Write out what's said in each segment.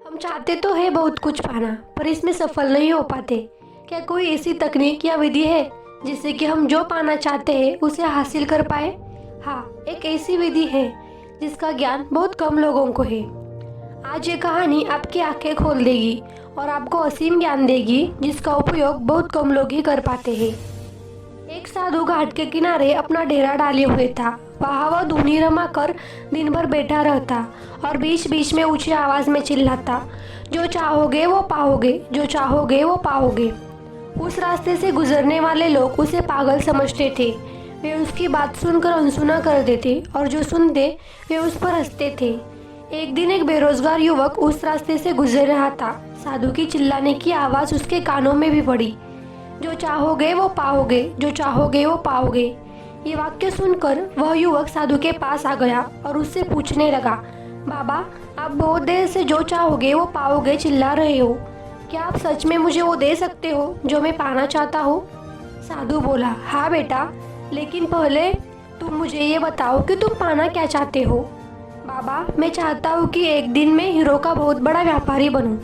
हम चाहते तो है बहुत कुछ पाना, पर इसमें सफल नहीं हो पाते। क्या कोई ऐसी तकनीक या विधि है जिससे कि हम जो पाना चाहते हैं उसे हासिल कर पाए? हाँ, एक ऐसी विधि है जिसका ज्ञान बहुत कम लोगों को है। आज ये कहानी आपकी आंखें खोल देगी और आपको असीम ज्ञान देगी जिसका उपयोग बहुत कम लोग ही कर पाते हैं। एक साधु घाट के किनारे अपना डेरा डाले हुए था। वहाँ वह धुनी रमा कर दिन भर बैठा रहता और बीच बीच में ऊंची आवाज में चिल्लाता, जो चाहोगे वो पाओगे, जो चाहोगे वो पाओगे। उस रास्ते से गुजरने वाले लोग उसे पागल समझते थे। वे उसकी बात सुनकर अनसुना कर देते और जो सुनते वे उस पर हंसते थे। एक दिन एक बेरोजगार युवक उस रास्ते से गुजर रहा था। साधु की चिल्लाने की आवाज उसके कानों में भी पड़ी, जो चाहोगे वो पाओगे, जो चाहोगे वो पाओगे। ये वाक्य सुनकर वह युवक साधु के पास आ गया और उससे पूछने लगा, बाबा, आप बहुत देर से जो चाहोगे वो पाओगे चिल्ला रहे हो। क्या आप सच में मुझे वो दे सकते हो जो मैं पाना चाहता हूँ? साधु बोला, हाँ बेटा, लेकिन पहले तुम मुझे ये बताओ कि तुम पाना क्या चाहते हो। बाबा, मैं चाहता हूँ कि एक दिन मैं हीरो का बहुत बड़ा व्यापारी बनूँ।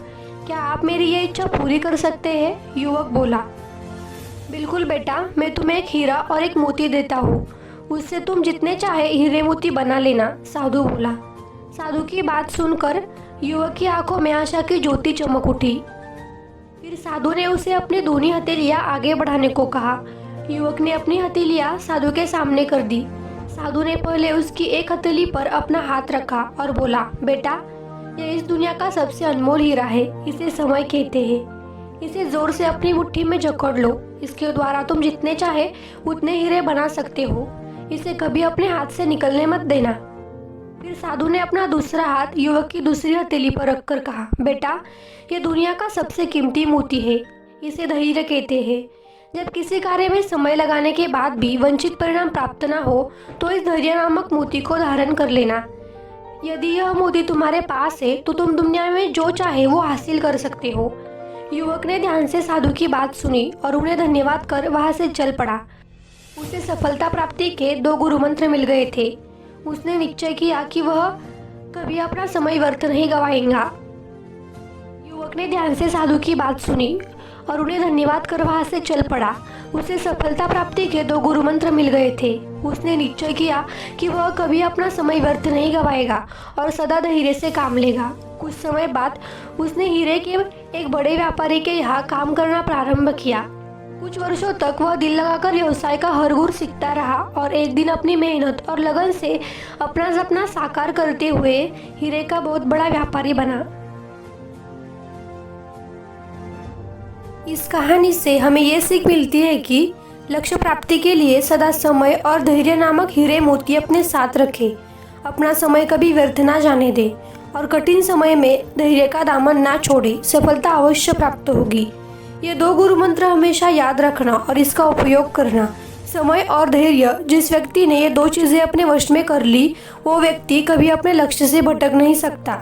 क्या आप मेरी ये इच्छा पूरी कर सकते हैं? युवक बोला, बिल्कुल बेटा, मैं तुम्हें एक हीरा और एक मोती देता हूँ। उससे तुम जितने चाहे हीरे मोती बना लेना, साधु बोला। साधु की बात सुनकर युवक की आंखों में आशा की ज्योति चमक उठी। फिर साधु ने उसे अपनी दोनों हथेलियां आगे बढ़ाने को कहा। युवक ने अपनी हथेलियां साधु के सामने कर दी। साधु ने पहले उसकी एक हथेली पर अपना हाथ रखा और बोला, बेटा, यह इस दुनिया का सबसे अनमोल हीरा है। इसे समय कहते हैं। इसे जोर से अपनी मुट्ठी में जकड़ लो। इसके द्वारा तुम जितने चाहे उतने हीरे बना सकते हो। इसे कभी अपने हाथ से निकलने मत देना। फिर साधु ने अपना दूसरा हाथ युवक की दूसरी हथेली पर रखकर कहा, बेटा, ये दुनिया का सबसे कीमती मोती है। इसे धैर्य कहते हैं। जब किसी कार्य में समय लगाने के बाद भी वंचित परिणाम प्राप्त न हो तो इस धैर्य नामक मोती को धारण कर लेना। यदि यह मोती तुम्हारे पास है तो तुम दुनिया में जो चाहे वो हासिल कर सकते हो। युवक ने ध्यान से साधु की बात सुनी और उन्हें धन्यवाद कर वहां से चल पड़ा। उसे सफलता प्राप्ति के 2 गुरु मंत्र मिल गए थे। उसने निश्चय किया कि वह कभी अपना समय व्यर्थ नहीं गवाएगा। युवक ने ध्यान से साधु की बात सुनी और उन्हें धन्यवाद कर वहां से चल पड़ा। उसे सफलता प्राप्ति के 2 गुरु मंत्र मिल गए थे। उसने निश्चय किया कि वह कभी अपना समय व्यर्थ नहीं गवाएगा और सदा धैर्य से काम लेगा। कुछ समय बाद उसने हीरे के एक बड़े व्यापारी के यहाँ काम करना प्रारंभ किया। कुछ वर्षों तक वह दिल लगाकर व्यवसाय का हर गुर सीखता रहा और एक दिन अपनी मेहनत और लगन से अपना सपना साकार करते हुए हीरे का बहुत बड़ा व्यापारी बना। इस कहानी से हमें ये सीख मिलती है कि लक्ष्य प्राप्ति के लिए सदा समय और धैर्य नामक हीरे मोती अपने साथ रखें। अपना समय कभी व्यर्थ ना जाने दे और कठिन समय में धैर्य का दामन ना छोड़े। सफलता अवश्य प्राप्त होगी। ये 2 गुरु मंत्र हमेशा याद रखना और इसका उपयोग करना। समय और धैर्य, जिस व्यक्ति ने ये 2 चीजें अपने वश में कर ली, वो व्यक्ति कभी अपने लक्ष्य से भटक नहीं सकता।